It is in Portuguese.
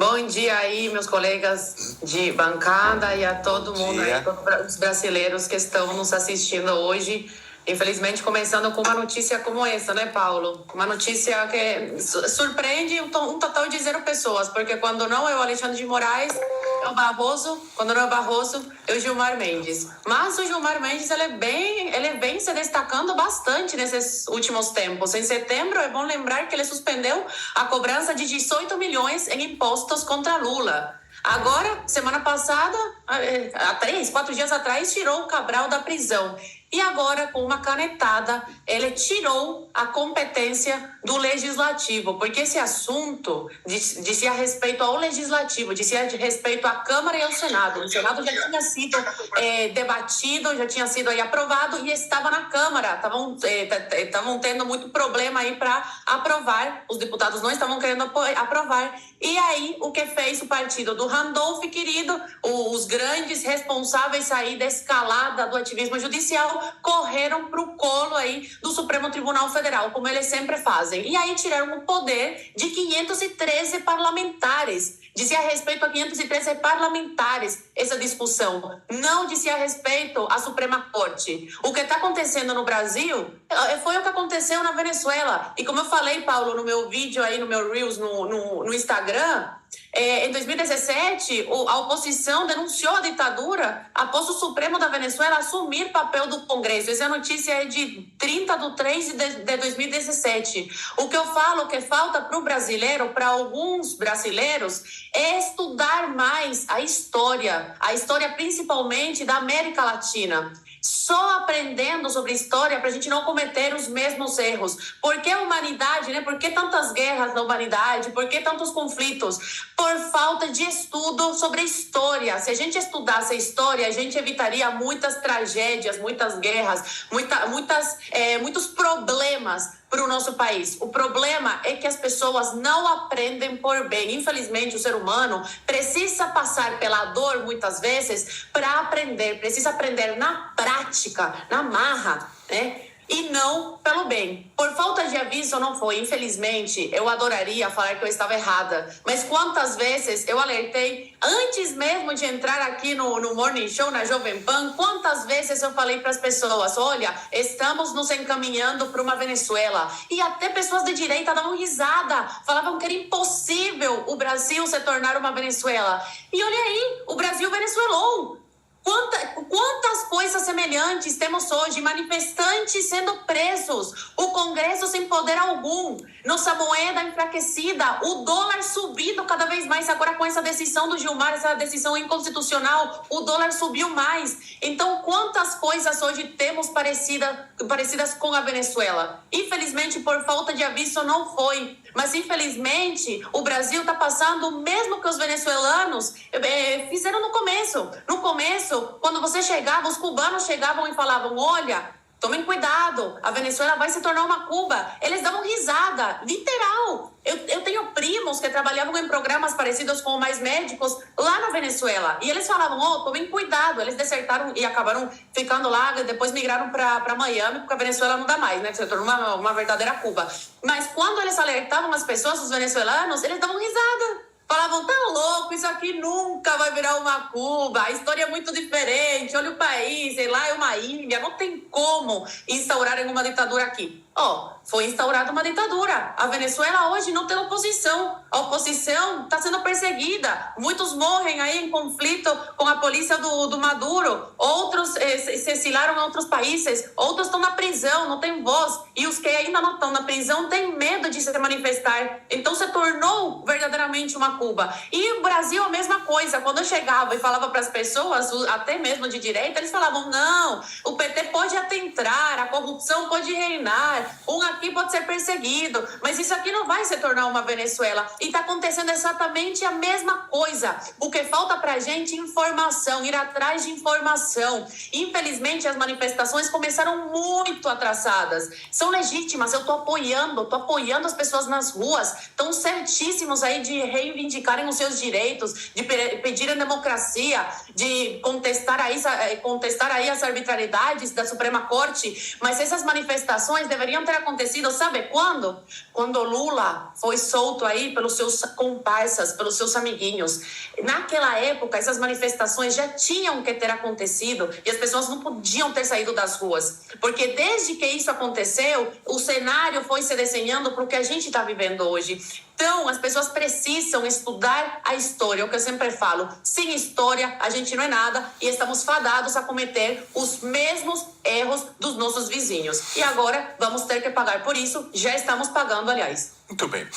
Bom dia aí, meus colegas de bancada e a todo mundo aí, todos os brasileiros que estão nos assistindo hoje. Infelizmente, começando com uma notícia como essa, né, Paulo? Uma notícia que surpreende um total de 0 pessoas, porque quando não é o Alexandre de Moraes, é o Barroso, quando não é o Barroso, é o Gilmar Mendes. Mas o Gilmar Mendes, ele vem se destacando bastante nesses últimos tempos. Em setembro, é bom lembrar que ele suspendeu a cobrança de 18 milhões em impostos contra Lula. Agora, semana passada, há 4 dias atrás, tirou o Cabral da prisão. E agora, com uma canetada, ele tirou a competência do Legislativo, porque esse assunto dizia respeito ao Legislativo, dizia respeito à Câmara e ao Senado. O Senado já tinha sido debatido, já tinha sido aí aprovado e estava na Câmara. Estavam tendo muito problema aí para aprovar, os deputados não estavam querendo aprovar. E aí, o que fez o partido do Randolph, querido, os grandes responsáveis aí da escalada do ativismo judicial, correram para o colo aí do Supremo Tribunal Federal, como eles sempre fazem. E aí tiraram o poder de 513 parlamentares. Dizia respeito a 513 parlamentares essa discussão. Não dizia respeito à Suprema Corte. O que está acontecendo no Brasil foi o que aconteceu na Venezuela. E como eu falei, Paulo, no meu vídeo aí, no meu Reels, no Instagram, em 2017, a oposição denunciou a ditadura após o Supremo da Venezuela assumir papel do Congresso. Essa notícia é de 30/3 de 2017. O que eu falo que falta para o brasileiro, para alguns brasileiros, é estudar mais a história principalmente da América Latina. Só aprendendo sobre história para a gente não cometer os mesmos erros. Por que a humanidade, né? Por que tantas guerras na humanidade? Por que tantos conflitos? Por falta de estudo sobre a história. Se a gente estudasse a história, a gente evitaria muitas tragédias, muitas guerras, muitos problemas para o nosso país. O problema é que as pessoas não aprendem por bem. Infelizmente, o ser humano precisa passar pela dor, muitas vezes, para aprender. Precisa aprender na prática, na marra, né? E não pelo bem. Por falta de aviso não foi. Infelizmente, eu adoraria falar que eu estava errada. Mas quantas vezes eu alertei, antes mesmo de entrar aqui no Morning Show, na Jovem Pan, quantas vezes eu falei para as pessoas, olha, estamos nos encaminhando para uma Venezuela. E até pessoas de direita davam risada, falavam que era impossível o Brasil se tornar uma Venezuela. E olha aí, o Brasil venezuelou. Quantas coisas semelhantes temos hoje? Manifestantes sendo presos, o Congresso sem poder algum, nossa moeda enfraquecida, o dólar subindo cada vez mais. Agora com essa decisão do Gilmar, essa decisão inconstitucional, o dólar subiu mais. Então quantas coisas hoje temos parecidas com a Venezuela? Infelizmente, por falta de aviso não foi. Mas infelizmente o Brasil está passando o mesmo que os venezuelanos fizeram no começo. No começo, quando você chegava, os cubanos chegavam e falavam, olha, tomem cuidado, a Venezuela vai se tornar uma Cuba. Eles davam risada, literal. Eu tenho primos que trabalhavam em programas parecidos com o Mais Médicos lá na Venezuela. E eles falavam, tomem cuidado. Eles desertaram e acabaram ficando lá, depois migraram para Miami, porque a Venezuela não dá mais, né? Se tornou uma verdadeira Cuba. Mas quando eles alertavam as pessoas, os venezuelanos, eles davam risada. Falavam, tá louco, isso aqui nunca vai virar uma Cuba, a história é muito diferente, olha o país, sei lá, é uma ilha, não tem como instaurarem uma ditadura aqui. Foi instaurada uma ditadura. A Venezuela hoje não tem oposição. A oposição está sendo perseguida. Muitos morrem aí em conflito com a polícia do Maduro. Outros se exilaram em outros países. Outros estão na prisão, não têm voz. E os que ainda não estão na prisão têm medo de se manifestar. Então se tornou verdadeiramente uma Cuba. E o Brasil a mesma coisa. Quando eu chegava e falava para as pessoas, até mesmo de direita, eles falavam, não, o PT pode até entrar, a corrupção pode reinar, aqui pode ser perseguido, mas isso aqui não vai se tornar uma Venezuela. E está acontecendo exatamente a mesma coisa. O que falta para a gente é informação, ir atrás de informação. Infelizmente, as manifestações começaram muito atrasadas. São legítimas, eu estou apoiando as pessoas nas ruas. Estão certíssimos aí de reivindicarem os seus direitos, de pedirem democracia, de contestar aí as arbitrariedades da Suprema Corte, mas essas manifestações deveriam ter acontecido, sabe quando? Quando o Lula foi solto aí pelos seus comparsas, pelos seus amiguinhos. Naquela época, essas manifestações já tinham que ter acontecido e as pessoas não podiam ter saído das ruas, porque desde que isso aconteceu, o cenário foi se desenhando para o que a gente está vivendo hoje. Então, as pessoas precisam estudar a história, o que eu sempre falo. Sem história, a gente não é nada e estamos fadados a cometer os mesmos erros dos nossos vizinhos. E agora, vamos ter que pagar por isso. Já estamos pagando, aliás. Muito bem.